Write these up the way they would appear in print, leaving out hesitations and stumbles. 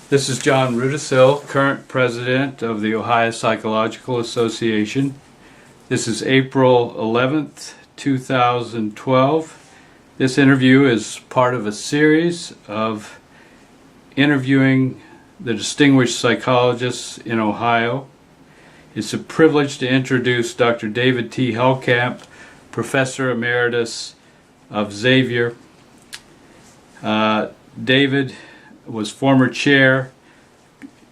This is John Rudisil, current president of the Ohio Psychological Association. This is April 11th, 2012. This interview is part of a series of interviewing the distinguished psychologists in Ohio. It's a privilege to introduce Dr. David T. Hellkamp, Professor Emeritus of Xavier. David was former chair,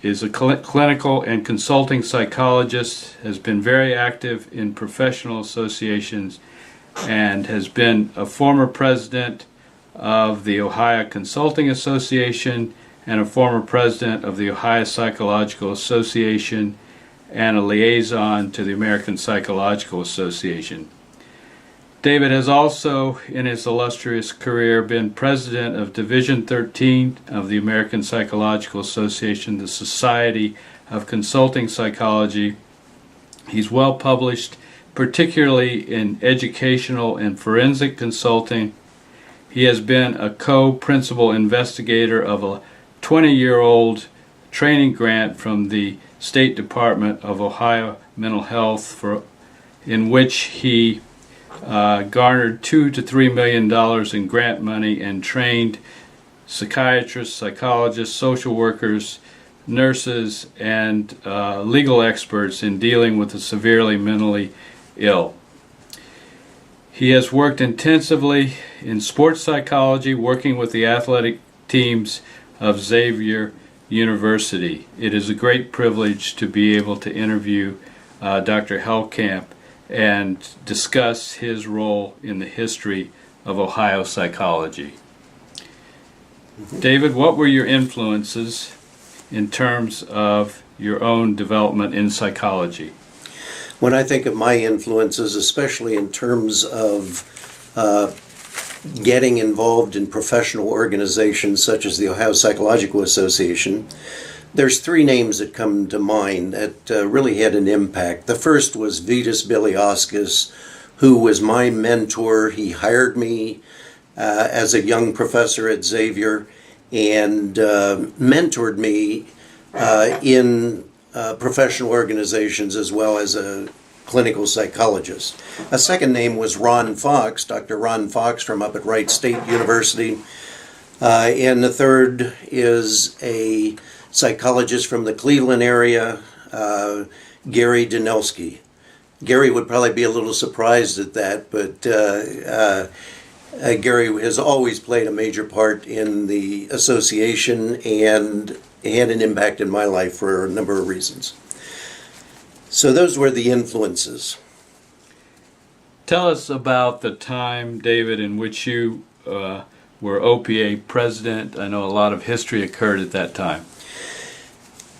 is a clinical and consulting psychologist, has been very active in professional associations, and has been a former president of the Ohio Consulting Association and a former president of the Ohio Psychological Association and a liaison to the American Psychological Association. David has also, in his illustrious career, been president of Division 13 of the American Psychological Association, the Society of Consulting Psychology. He's well published, particularly in educational and forensic consulting. He has been a co-principal investigator of a 20-year-old training grant from the State Department of Ohio Mental Health, in which he garnered $2 to $3 million in grant money and trained psychiatrists, psychologists, social workers, nurses, and legal experts in dealing with the severely mentally ill. He has worked intensively in sports psychology, working with the athletic teams of Xavier University. It is a great privilege to be able to interview Dr. Hellkamp and discuss his role in the history of Ohio psychology. David, what were your influences in terms of your own development in psychology? When I think of my influences, especially in terms of getting involved in professional organizations such as the Ohio Psychological Association, there's three names that come to mind that really had an impact. The first was Vitas Biliauskas, who was my mentor. He hired me as a young professor at Xavier and mentored me in professional organizations as well as a clinical psychologist. A second name was Ron Fox, Dr. Ron Fox from up at Wright State University. And the third is a psychologist from the Cleveland area, Gary Danelsky. Gary would probably be a little surprised at that, but Gary has always played a major part in the association and had an impact in my life for a number of reasons. So those were the influences. Tell us about the time, David, in which you were OPA president. I know a lot of history occurred at that time.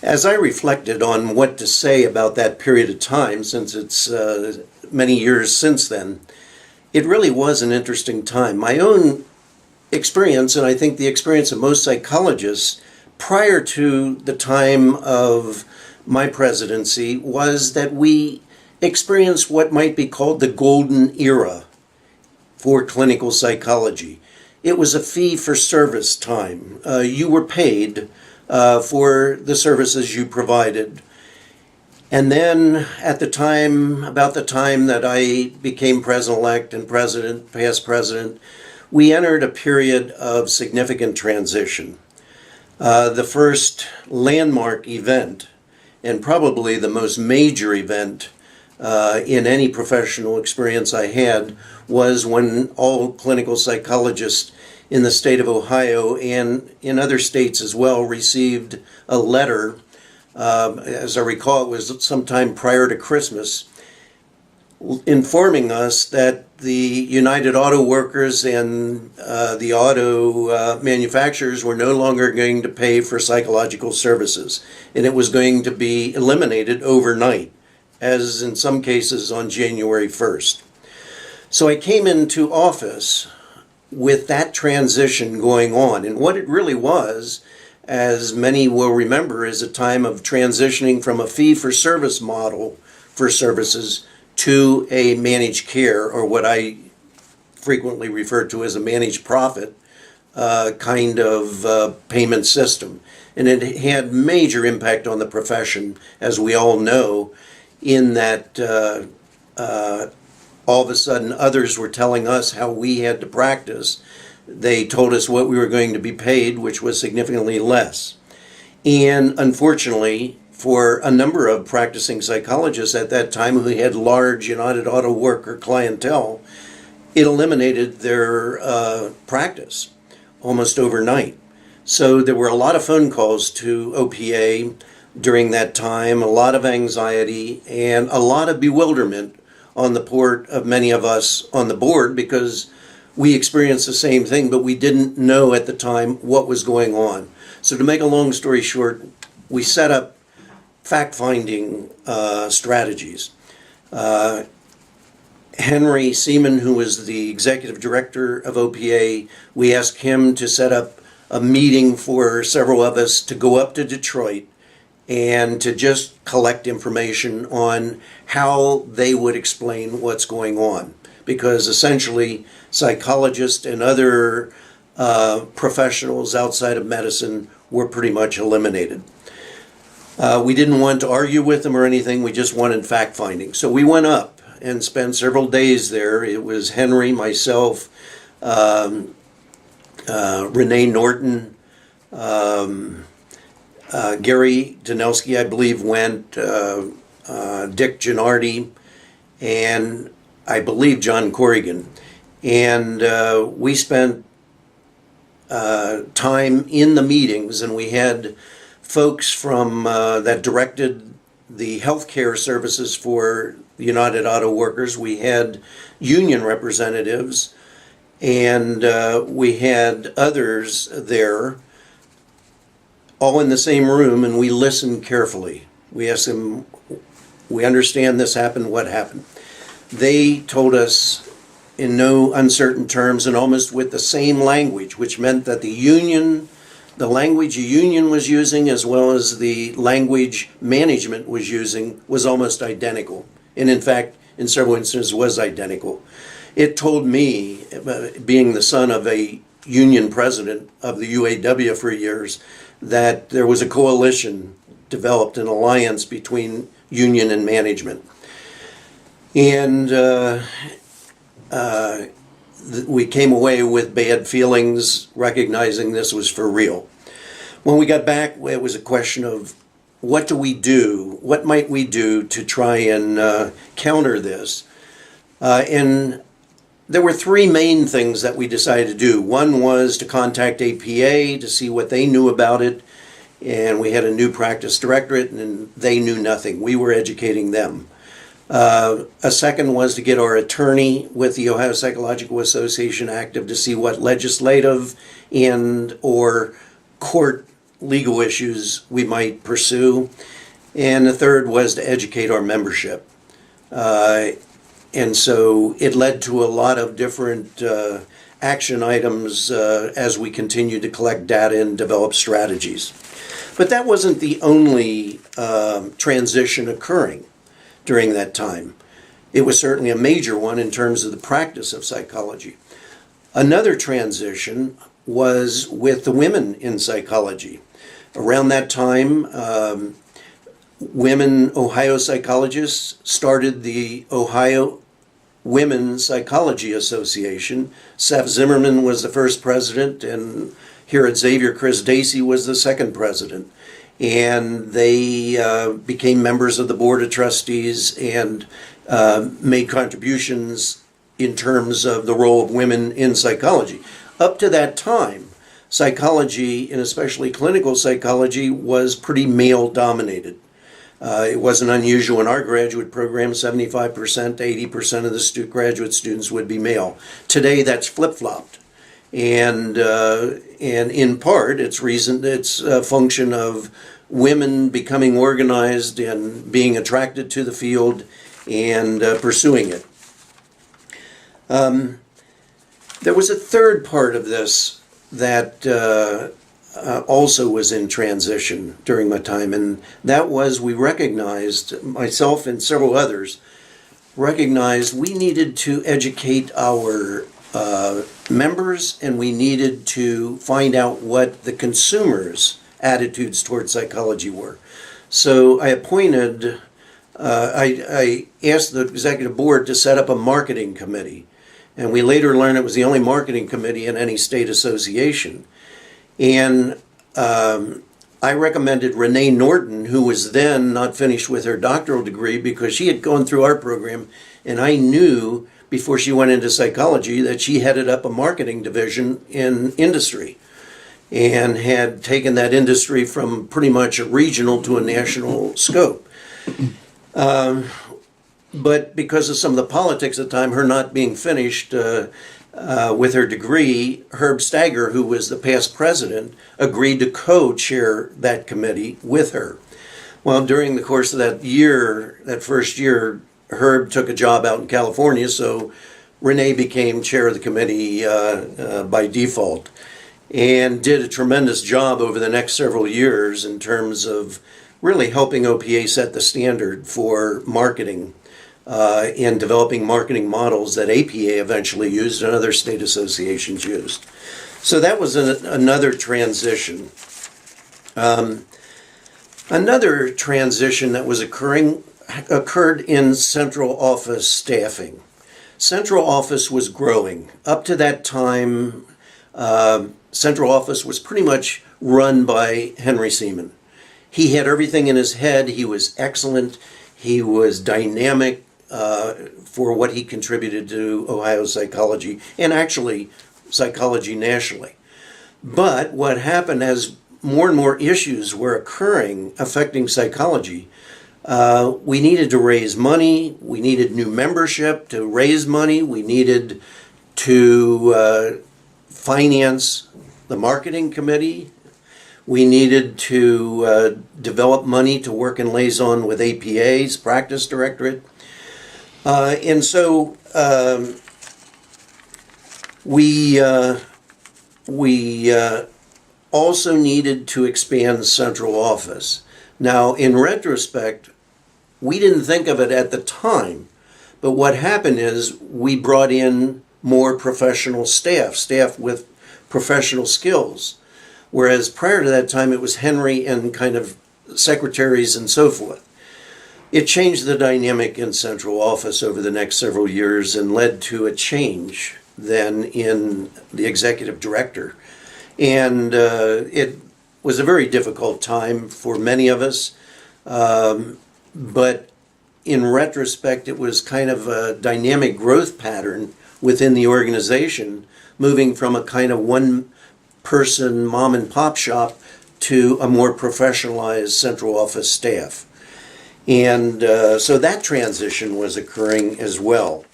As I reflected on what to say about that period of time, since it's many years since then, it really was an interesting time. My own experience, and I think the experience of most psychologists prior to the time of my presidency, was that we experienced what might be called the golden era for clinical psychology. It was a fee-for-service time. You were paid for the services you provided. And then at the time, about the time that I became president-elect and past president, we entered a period of significant transition. The first landmark event, and probably the most major event in any professional experience I had, was when all clinical psychologists in the state of Ohio and in other states as well received a letter, as I recall it was sometime prior to Christmas, informing us that the United Auto Workers and the auto manufacturers were no longer going to pay for psychological services, and it was going to be eliminated overnight, as in some cases on January 1st. So I came into office with that transition going on. And what it really was, as many will remember, is a time of transitioning from a fee-for-service model for services to a managed care, or what I frequently refer to as a managed profit kind of payment system. And it had major impact on the profession, as we all know, in that all of a sudden others were telling us how we had to practice. They told us what we were going to be paid, which was significantly less. And unfortunately, for a number of practicing psychologists at that time who had large United Auto Worker clientele, it eliminated their practice almost overnight. So there were a lot of phone calls to OPA during that time, a lot of anxiety, and a lot of bewilderment on the part of many of us on the board, because we experienced the same thing, but we didn't know at the time what was going on. So to make a long story short, we set up fact-finding strategies. Henry Seaman, who was the executive director of OPA, we asked him to set up a meeting for several of us to go up to Detroit and to just collect information on how they would explain what's going on. Because essentially, psychologists and other professionals outside of medicine were pretty much eliminated. We didn't want to argue with them or anything, we just wanted fact-finding. So we went up and spent several days there. It was Henry, myself, Renee Norton, Gary Danelski, I believe, went, Dick Gennardi, and I believe John Corrigan. And we spent time in the meetings, and we had folks from that directed the healthcare services for the United Auto Workers. We had union representatives, and we had others there, all in the same room, and we listened carefully. We asked them, we understand this happened, what happened? They told us in no uncertain terms and almost with the same language, which meant that the language the union was using as well as the language management was using was almost identical. And in fact, in several instances was identical. It told me, being the son of a union president of the UAW for years, that there was a coalition developed, an alliance between union and management. And we came away with bad feelings, recognizing this was for real. When we got back, it was a question of what do we do? What might we do to try and counter this? And there were three main things that we decided to do. One was to contact APA to see what they knew about it. And we had a new practice directorate, and they knew nothing. We were educating them. A second was to get our attorney with the Ohio Psychological Association active to see what legislative and or court legal issues we might pursue. And the third was to educate our membership. And so it led to a lot of different action items as we continued to collect data and develop strategies. But that wasn't the only transition occurring during that time. It was certainly a major one in terms of the practice of psychology. Another transition was with the women in psychology. Around that time, women Ohio psychologists started the Ohio Women Psychology Association. Seth Zimmerman was the first president, and here at Xavier, Chris Dacey was the second president. And they became members of the board of trustees and made contributions in terms of the role of women in psychology. Up to that time, psychology, and especially clinical psychology, was pretty male-dominated. It wasn't unusual in our graduate program, 75% to 80% of the graduate students would be male. Today, that's flip-flopped. And in part, it's a function of women becoming organized and being attracted to the field and pursuing it. There was a third part of this that also was in transition during my time, and that was we recognized, myself and several others, recognized we needed to educate our members, and we needed to find out what the consumers' attitudes towards psychology were. So I asked the executive board to set up a marketing committee, and we later learned it was the only marketing committee in any state association. And I recommended Renee Norton, who was then not finished with her doctoral degree, because she had gone through our program, and I knew before she went into psychology that she headed up a marketing division in industry and had taken that industry from pretty much a regional to a national scope. But because of some of the politics at the time, her not being finished with her degree, Herb Stagger, who was the past president, agreed to co-chair that committee with her. Well, during the course of that year, that first year, Herb took a job out in California, so Renee became chair of the committee by default, and did a tremendous job over the next several years in terms of really helping OPA set the standard for marketing and developing marketing models that APA eventually used and other state associations used. So that was another transition. Another transition that was occurred in central office staffing. Central office was growing. Up to that time, central office was pretty much run by Henry Seaman. He had everything in his head. He was excellent. He was dynamic for what he contributed to Ohio psychology and actually psychology nationally. But what happened as more and more issues were occurring affecting psychology, we needed to raise money. We needed new membership to raise money. We needed to finance the marketing committee. We needed to develop money to work in liaison with APA's practice directorate. And so we also needed to expand central office. Now, in retrospect, we didn't think of it at the time, but what happened is we brought in more professional staff with professional skills, whereas prior to that time it was Henry and kind of secretaries and so forth. It changed the dynamic in central office over the next several years and led to a change then in the executive director. And it was a very difficult time for many of us, but in retrospect, it was kind of a dynamic growth pattern within the organization, moving from a kind of one-person mom and pop shop to a more professionalized central office staff. And so that transition was occurring as well.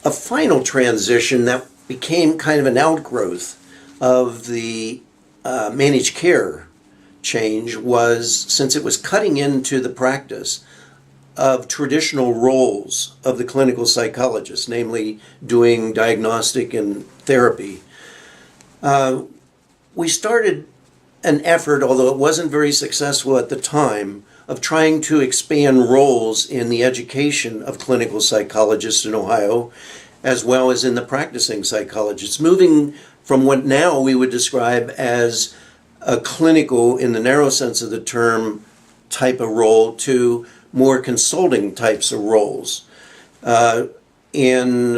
A final transition that became kind of an outgrowth of the managed care change was, since it was cutting into the practice of traditional roles of the clinical psychologist, namely doing diagnostic and therapy, we started an effort, although it wasn't very successful at the time, of trying to expand roles in the education of clinical psychologists in Ohio, as well as in the practicing psychologists, moving from what now we would describe as a clinical, in the narrow sense of the term, type of role to more consulting types of roles. And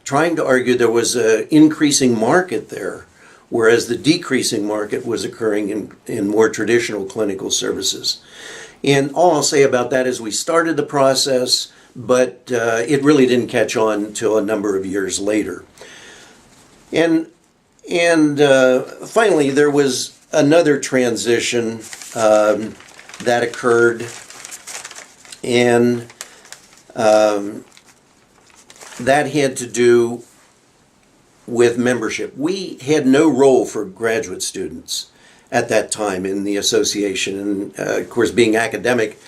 trying to argue there was an increasing market there, whereas the decreasing market was occurring in more traditional clinical services. And all I'll say about that is we started the process, but it really didn't catch on until a number of years later. And finally, there was another transition that occurred, and that had to do with membership. We had no role for graduate students at that time in the association, and of course, being academic,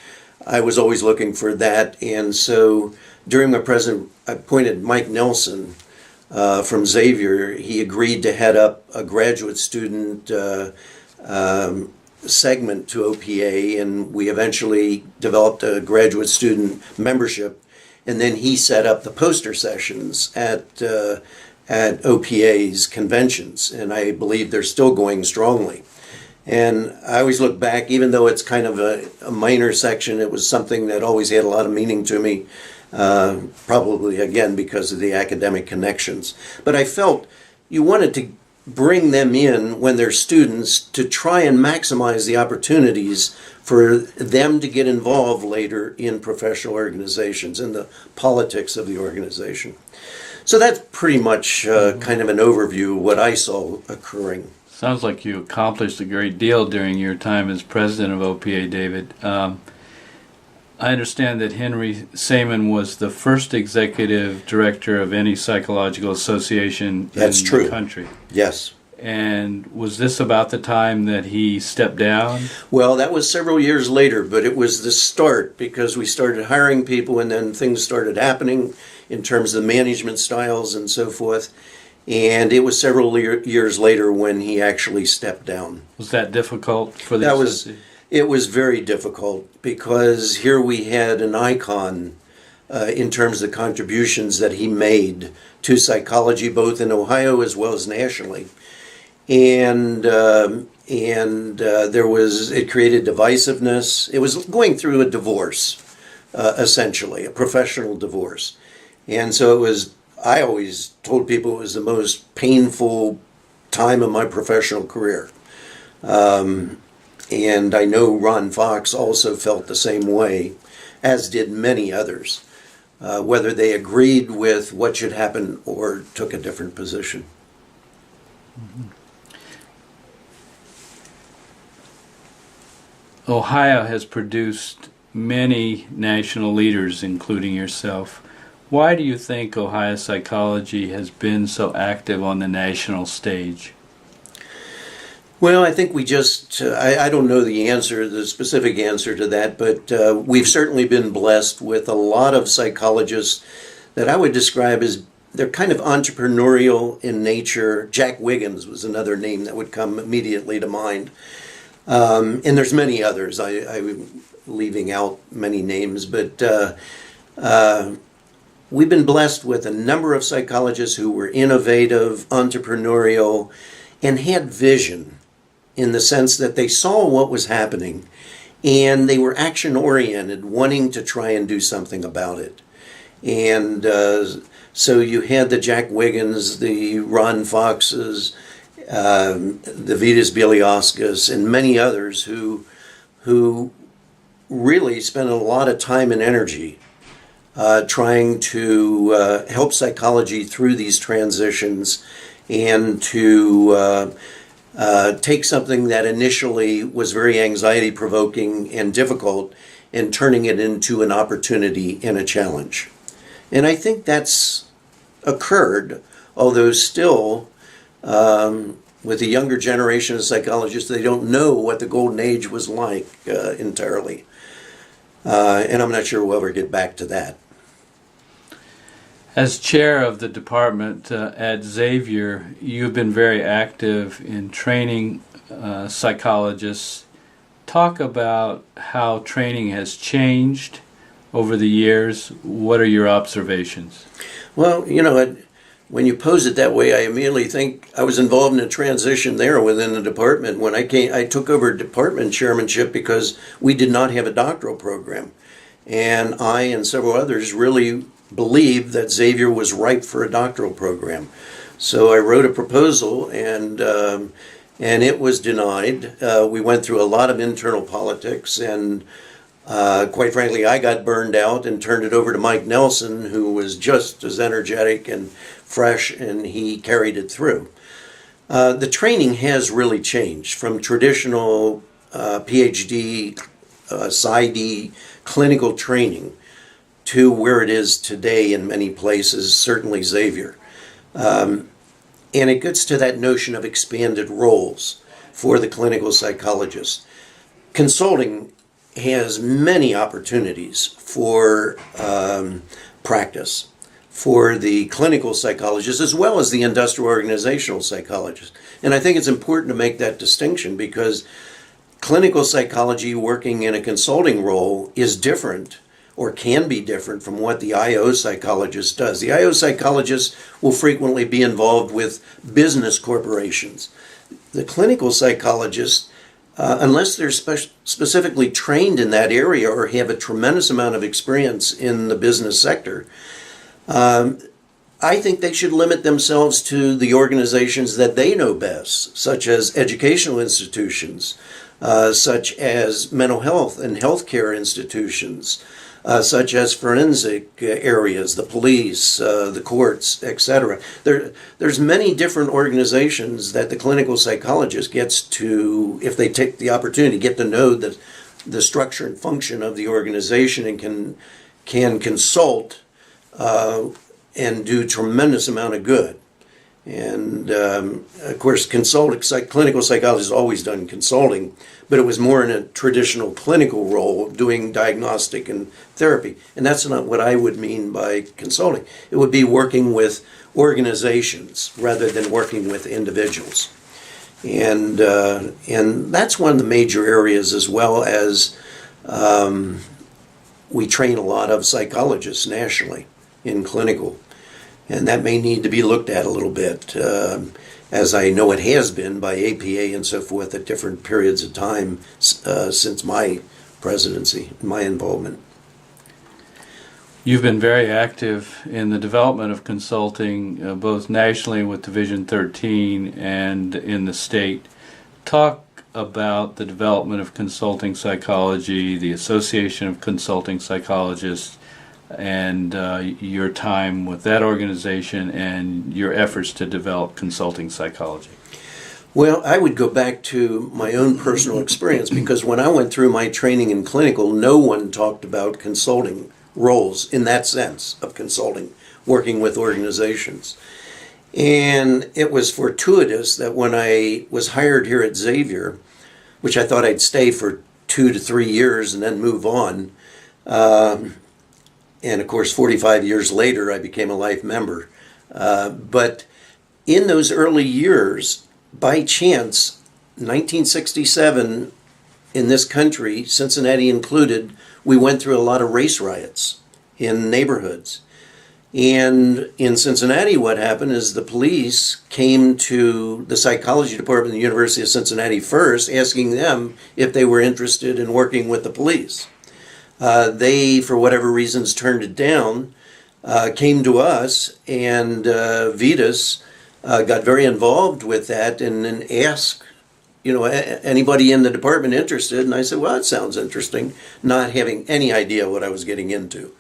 I was always looking for that. And so during my president, I appointed Mike Nelson from Xavier. He agreed to head up a graduate student segment to OPA, and we eventually developed a graduate student membership. And then he set up the poster sessions at OPA's conventions, and I believe they're still going strongly. And I always look back, even though it's kind of a minor section, it was something that always had a lot of meaning to me, probably, again, because of the academic connections. But I felt you wanted to bring them in when they're students to try and maximize the opportunities for them to get involved later in professional organizations, in the politics of the organization. So that's pretty much kind of an overview of what I saw occurring. Sounds like you accomplished a great deal during your time as president of OPA, David. I understand that Henry Saman was the first executive director of any psychological association That's in true. the country. Yes. And was this about the time that he stepped down? Well, that was several years later, but it was the start, because we started hiring people and then things started happening in terms of management styles and so forth. And it was several years later when he actually stepped down. Was that difficult for the association? It was very difficult, because here we had an icon in terms of the contributions that he made to psychology, both in Ohio as well as nationally. And it created divisiveness. It was going through a divorce, essentially, a professional divorce. And so I always told people it was the most painful time of my professional career. And I know Ron Fox also felt the same way, as did many others, whether they agreed with what should happen or took a different position. Mm-hmm. Ohio has produced many national leaders, including yourself. Why do you think Ohio psychology has been so active on the national stage? Well, I think we just, I don't know the specific answer to that, but we've certainly been blessed with a lot of psychologists that I would describe as, they're kind of entrepreneurial in nature. Jack Wiggins was another name that would come immediately to mind. And there's many others. I'm leaving out many names, but we've been blessed with a number of psychologists who were innovative, entrepreneurial, and had vision, in the sense that they saw what was happening and they were action-oriented, wanting to try and do something about it. And so you had the Jack Wiggins, the Ron Foxes, the Vitas Bieliauskas, and many others who really spent a lot of time and energy trying to help psychology through these transitions, and to take something that initially was very anxiety-provoking and difficult and turning it into an opportunity and a challenge. And I think that's occurred, although still, with the younger generation of psychologists, they don't know what the golden age was like entirely. And I'm not sure we'll ever get back to that. As chair of the department at Xavier, you've been very active in training psychologists. Talk about how training has changed over the years. What are your observations? Well, when you pose it that way, I immediately think I was involved in a transition there within the department. When I took over department chairmanship because we did not have a doctoral program. And I and several others really believed that Xavier was ripe for a doctoral program. So I wrote a proposal, and it was denied. We went through a lot of internal politics, and quite frankly, I got burned out and turned it over to Mike Nelson, who was just as energetic and fresh, and he carried it through. The training has really changed from traditional PhD, PsyD clinical training to where it is today in many places, certainly Xavier. And it gets to that notion of expanded roles for the clinical psychologist. Consulting has many opportunities for practice for the clinical psychologist as well as the industrial organizational psychologist. And I think it's important to make that distinction, because clinical psychology working in a consulting role is different or can be different from what the IO psychologist does. The IO psychologist will frequently be involved with business corporations. The clinical psychologist, unless they're specifically trained in that area or have a tremendous amount of experience in the business sector, I think they should limit themselves to the organizations that they know best, such as educational institutions, such as mental health and healthcare institutions, such as forensic areas, the police, the courts, etc. There's many different organizations that the clinical psychologist gets to, if they take the opportunity, get to know the structure and function of the organization and can consult and do tremendous amount of good. And of course, clinical psychology has always done consulting, but it was more in a traditional clinical role, doing diagnostic and therapy. And that's not what I would mean by consulting. It would be working with organizations rather than working with individuals. And that's one of the major areas, as well as we train a lot of psychologists nationally in clinical. And that may need to be looked at a little bit, as I know it has been by APA and so forth at different periods of time since my presidency, my involvement. You've been very active in the development of consulting, both nationally with Division 13 and in the state. Talk about the development of consulting psychology, the Association of Consulting Psychologists, and your time with that organization and your efforts to develop consulting psychology. Well, I would go back to my own personal experience, because when I went through my training in clinical, no one talked about consulting roles in that sense of consulting, working with organizations. And it was fortuitous that when I was hired here at Xavier, which I thought I'd stay for 2 to 3 years and then move on, and of course 45 years later I became a life member. But in those early years, by chance, 1967 in this country, Cincinnati included, we went through a lot of race riots in neighborhoods. And in Cincinnati, what happened is the police came to the psychology department of the University of Cincinnati first, asking them if they were interested in working with the police. They, for whatever reasons, turned it down, came to us, and Vitas got very involved with that and asked, anybody in the department interested? And I said, well, that sounds interesting, not having any idea what I was getting into.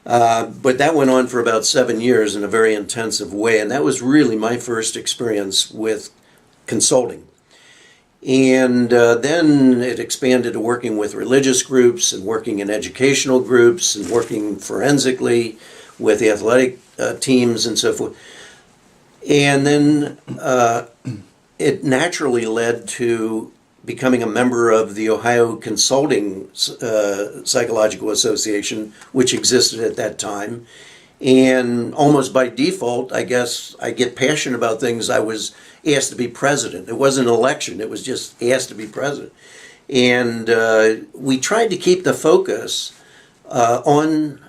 But that went on for about 7 years in a very intensive way, and that was really my first experience with consulting. And then it expanded to working with religious groups and working in educational groups and working forensically with athletic teams and so forth. And then it naturally led to becoming a member of the Ohio Consulting Psychological Association, which existed at that time. And almost by default, I guess I get passionate about things. I was asked to be president. It wasn't an election. It was just asked to be president. And we tried to keep the focus on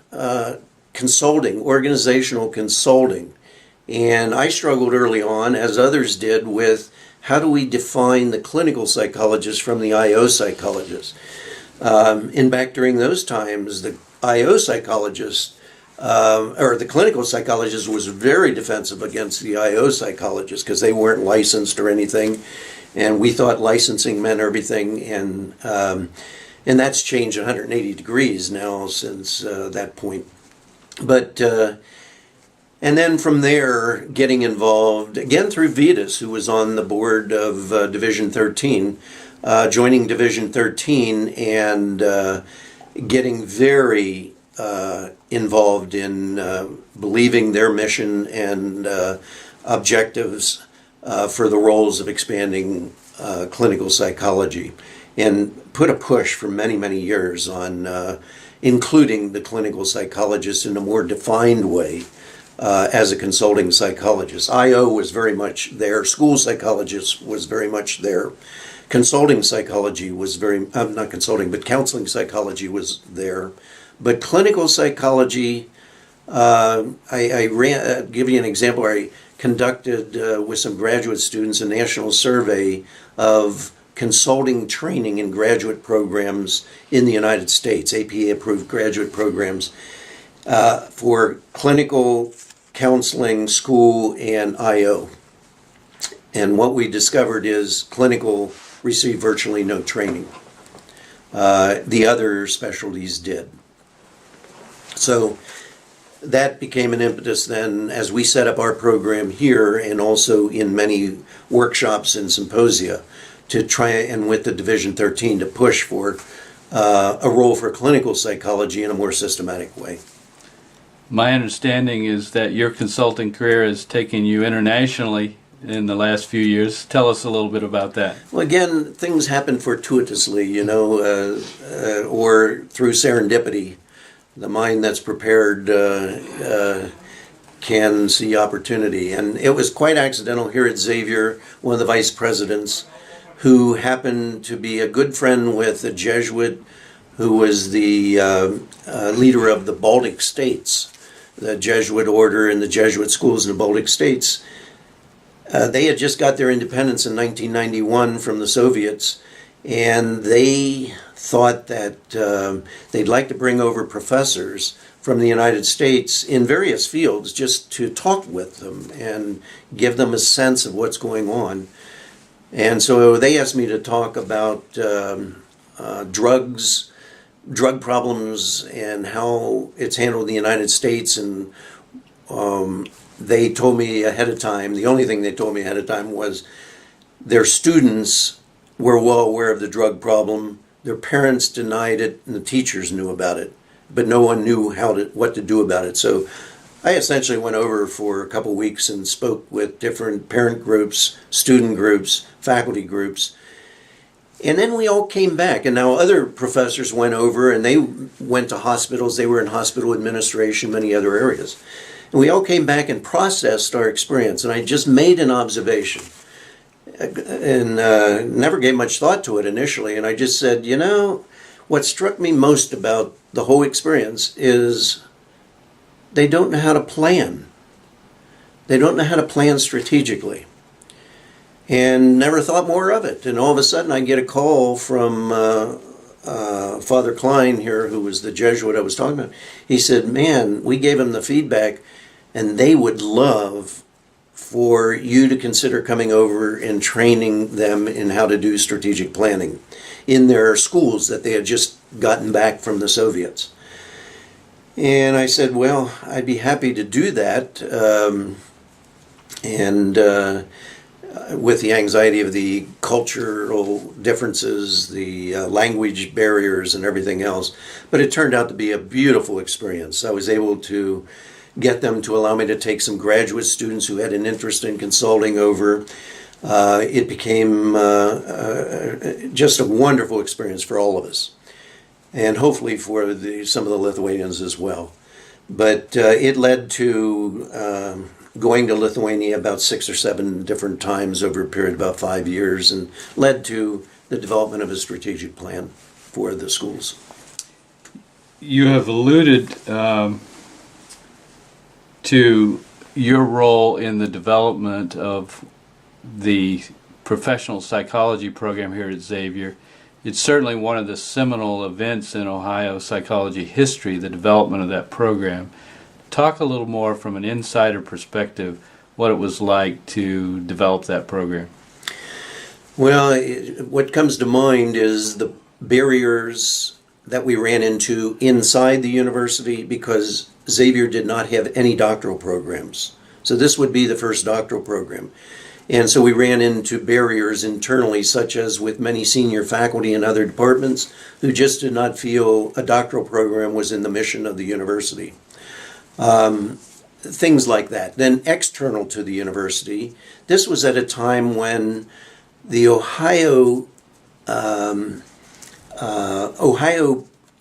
consulting, organizational consulting. And I struggled early on, as others did, with how do we define the clinical psychologist from the IO psychologist? And back during those times, the IO psychologist, or the clinical psychologist, was very defensive against the IO psychologist because they weren't licensed or anything. And we thought licensing meant everything. And that's changed 180 degrees now since that point. But and then from there, getting involved, again through Vitas, who was on the board of Division 13, joining Division 13 and getting very involved in believing their mission and objectives for the roles of expanding clinical psychology, and put a push for many, many years on including the clinical psychologist in a more defined way. As a consulting psychologist. IO was very much there. School psychologist was very much there. Consulting psychology was not consulting, but counseling psychology was there. But clinical psychology, I ran, give you an example where I conducted with some graduate students a national survey of consulting training in graduate programs in the United States, APA approved graduate programs for clinical counseling, school, and IO. And what we discovered is clinical received virtually no training. The other specialties did. So that became an impetus then as we set up our program here and also in many workshops and symposia to try and with the Division 13 to push for a role for clinical psychology in a more systematic way. My understanding is that your consulting career has taken you internationally in the last few years. Tell us a little bit about that. Well, again, things happen fortuitously, or through serendipity. The mind that's prepared can see opportunity. And it was quite accidental here at Xavier, one of the vice presidents, who happened to be a good friend with a Jesuit who was the leader of the Baltic states, the Jesuit order and the Jesuit schools in the Baltic states. They had just got their independence in 1991 from the Soviets, and they thought that they'd like to bring over professors from the United States in various fields just to talk with them and give them a sense of what's going on. And so they asked me to talk about drugs, drug problems, and how it's handled in the United States. And they told me ahead of time, the only thing they told me ahead of time was their students were well aware of the drug problem. Their parents denied it, and the teachers knew about it, but no one knew what to do about it. So I essentially went over for a couple weeks and spoke with different parent groups, student groups, faculty groups. And then we all came back, and now other professors went over, and they went to hospitals. They were in hospital administration, many other areas. And we all came back and processed our experience, and I just made an observation. And never gave much thought to it initially, and I just said, what struck me most about the whole experience is they don't know how to plan. They don't know how to plan strategically. And never thought more of it. And all of a sudden I get a call from Father Klein here, who was the Jesuit I was talking about. He said, man, we gave him the feedback, and they would love for you to consider coming over and training them in how to do strategic planning in their schools that they had just gotten back from the Soviets. And I said, well, I'd be happy to do that. With the anxiety of the cultural differences, the language barriers and everything else. But it turned out to be a beautiful experience. I was able to get them to allow me to take some graduate students who had an interest in consulting over. It became just a wonderful experience for all of us, and hopefully for some of the Lithuanians as well. But it led to going to Lithuania about 6 or 7 different times over a period of about 5 years, and led to the development of a strategic plan for the schools. You have alluded to your role in the development of the professional psychology program here at Xavier. It's certainly one of the seminal events in Ohio psychology history, the development of that program. Talk a little more from an insider perspective what it was like to develop that program. Well, what comes to mind is the barriers that we ran into inside the university because Xavier did not have any doctoral programs. So this would be the first doctoral program. And so we ran into barriers internally, such as with many senior faculty in other departments who just did not feel a doctoral program was in the mission of the university. Things like that. Then external to the university, this was at a time when the Ohio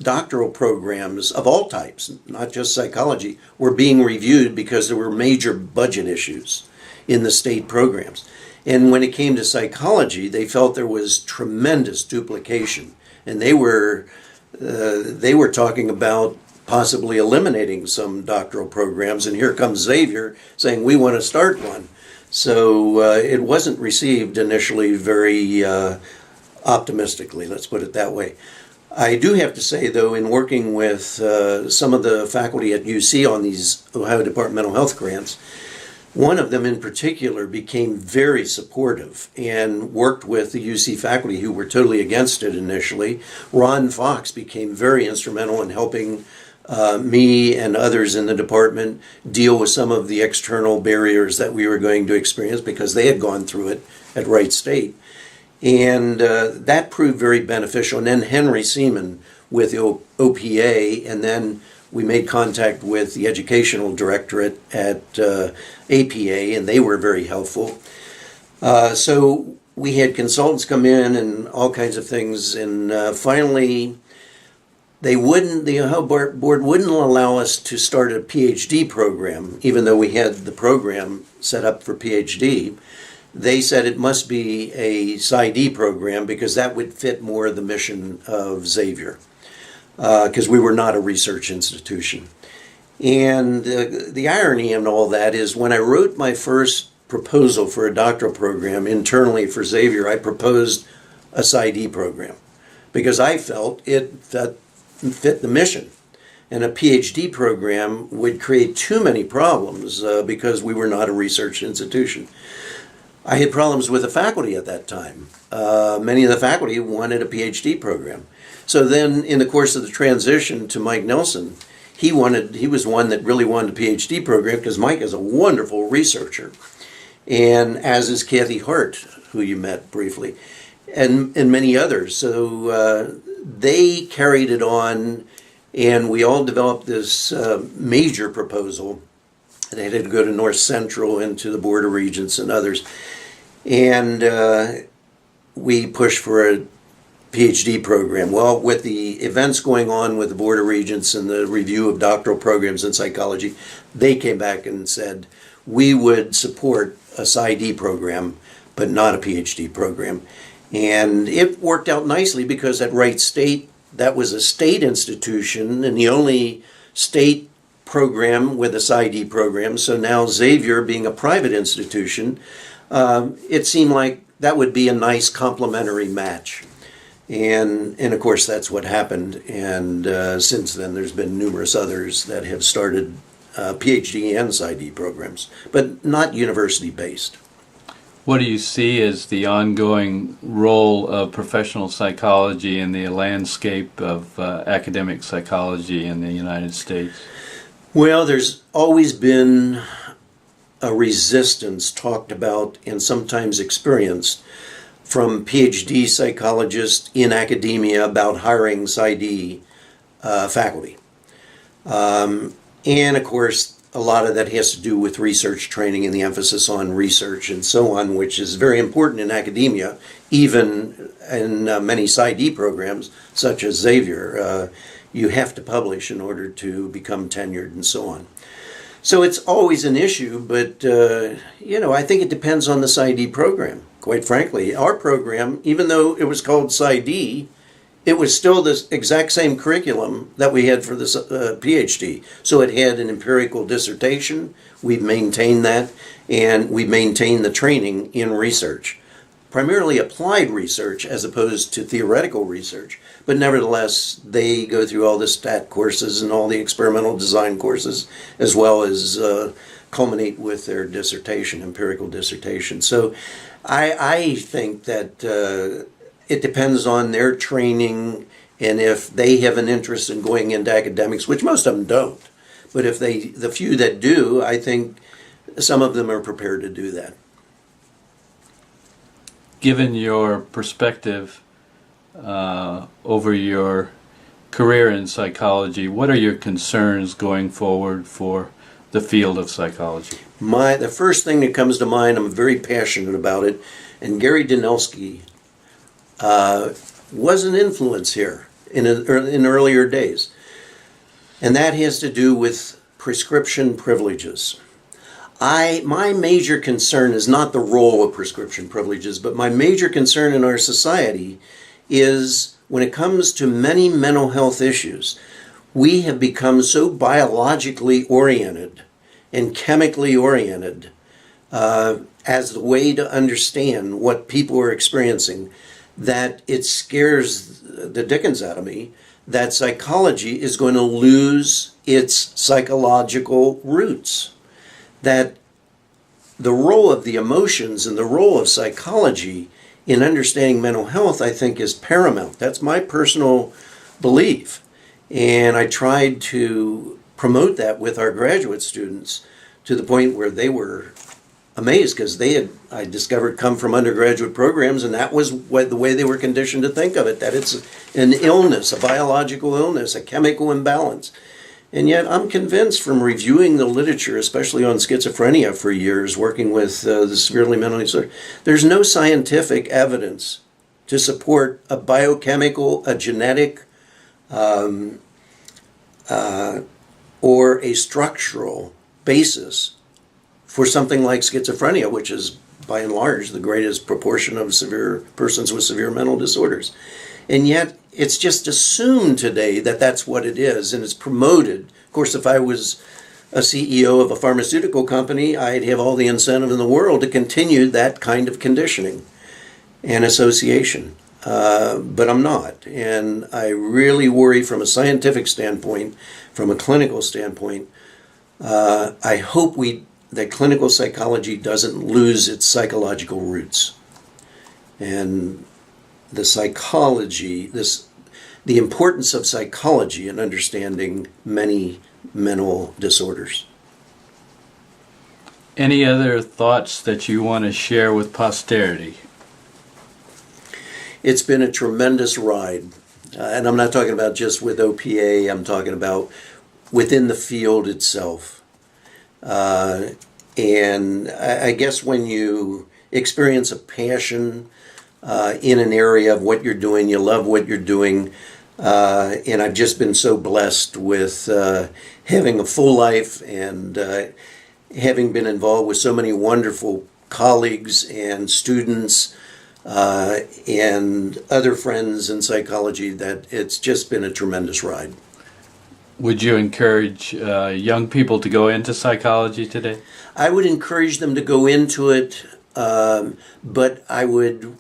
doctoral programs of all types, not just psychology, were being reviewed because there were major budget issues in the state programs. And when it came to psychology, they felt there was tremendous duplication, and they were talking about possibly eliminating some doctoral programs. And here comes Xavier saying we want to start one. So it wasn't received initially very optimistically. Let's put it that way. I do have to say, though, in working with some of the faculty at UC on these Ohio Department of Mental Health grants, one of them in particular became very supportive and worked with the UC faculty who were totally against it initially. Ron Fox became very instrumental in helping me and others in the department deal with some of the external barriers that we were going to experience because they had gone through it at Wright State. And that proved very beneficial. And then Henry Seaman with the OPA, and then we made contact with the educational directorate at APA, and they were very helpful. So we had consultants come in and all kinds of things, and finally the Ohio board wouldn't allow us to start a PhD program, even though we had the program set up for PhD. They said it must be a PsyD program because that would fit more the mission of Xavier, because we were not a research institution. And the irony in all that is when I wrote my first proposal for a doctoral program internally for Xavier, I proposed a PsyD program because I felt it fit the mission. And a PhD program would create too many problems because we were not a research institution. I had problems with the faculty at that time. Many of the faculty wanted a PhD program. So then in the course of the transition to Mike Nelson, he was one that really wanted a PhD program because Mike is a wonderful researcher. And as is Kathy Hart, who you met briefly, and many others. So they carried it on, and we all developed this major proposal. They had to go to North Central and to the Board of Regents and others. And we pushed for a PhD program. Well, with the events going on with the Board of Regents and the review of doctoral programs in psychology, they came back and said, we would support a PsyD program, but not a PhD program. And it worked out nicely because at Wright State, that was a state institution and the only state program with a PsyD program. So now Xavier, being a private institution, it seemed like that would be a nice complementary match. And of course, that's what happened. And since then, there's been numerous others that have started PhD and PsyD programs, but not university-based. What do you see as the ongoing role of professional psychology in the landscape of academic psychology in the United States? Well, there's always been a resistance talked about and sometimes experienced from PhD psychologists in academia about hiring PsyD faculty. And of course, a lot of that has to do with research training and the emphasis on research and so on, which is very important in academia, even in many PsyD programs, such as Xavier. You have to publish in order to become tenured and so on. So it's always an issue, but I think it depends on the PsyD program, quite frankly. Our program, even though it was called PsyD, it was still the exact same curriculum that we had for the PhD. So it had an empirical dissertation. We've maintained that, and we maintained the training in research. Primarily applied research as opposed to theoretical research. But nevertheless, they go through all the STAT courses and all the experimental design courses, as well as culminate with their dissertation, empirical dissertation. So I think that it depends on their training, and if they have an interest in going into academics, which most of them don't. But if the few that do, I think some of them are prepared to do that. Given your perspective over your career in psychology, what are your concerns going forward for the field of psychology? The first thing that comes to mind, I'm very passionate about it, and Gary Danelsky was an influence here in earlier days. And that has to do with prescription privileges. My major concern is not the role of prescription privileges, but my major concern in our society is when it comes to many mental health issues, we have become so biologically oriented and chemically oriented as the way to understand what people are experiencing that it scares the dickens out of me that psychology is going to lose its psychological roots. That the role of the emotions and the role of psychology in understanding mental health, I think, is paramount. That's my personal belief. And I tried to promote that with our graduate students to the point where they were amazed because they had, I discovered, come from undergraduate programs, and that was the way they were conditioned to think of it, that it's an illness, a biological illness, a chemical imbalance. And yet I'm convinced from reviewing the literature, especially on schizophrenia for years, working with the severely mentally disordered, there's no scientific evidence to support a biochemical, a genetic, or a structural basis for something like schizophrenia, which is by and large the greatest proportion of severe persons with severe mental disorders. And yet it's just assumed today that that's what it is, and it's promoted. Of course, if I was a CEO of a pharmaceutical company, I'd have all the incentive in the world to continue that kind of conditioning and association. But I'm not. And I really worry from a scientific standpoint, from a clinical standpoint. I hope that clinical psychology doesn't lose its psychological roots. And the psychology, the importance of psychology in understanding many mental disorders. Any other thoughts that you want to share with posterity? It's been a tremendous ride. And I'm not talking about just with OPA, I'm talking about within the field itself. And I guess when you experience a passion in an area of what you're doing, you love what you're doing, and I've just been so blessed with having a full life and having been involved with so many wonderful colleagues and students and other friends in psychology that it's just been a tremendous ride. Would you encourage young people to go into psychology today? I would encourage them to go into it, but I would,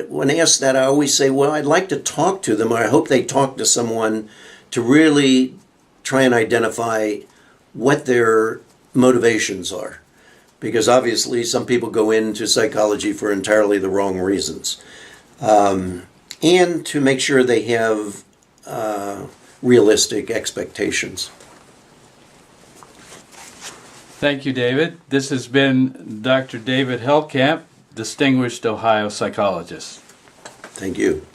when asked that, I always say, well, I'd like to talk to them, or I hope they talk to someone to really try and identify what their motivations are. Because obviously some people go into psychology for entirely the wrong reasons. And to make sure they have realistic expectations. Thank you, David. This has been Dr. David Hellkamp, Distinguished Ohio Psychologist. Thank you.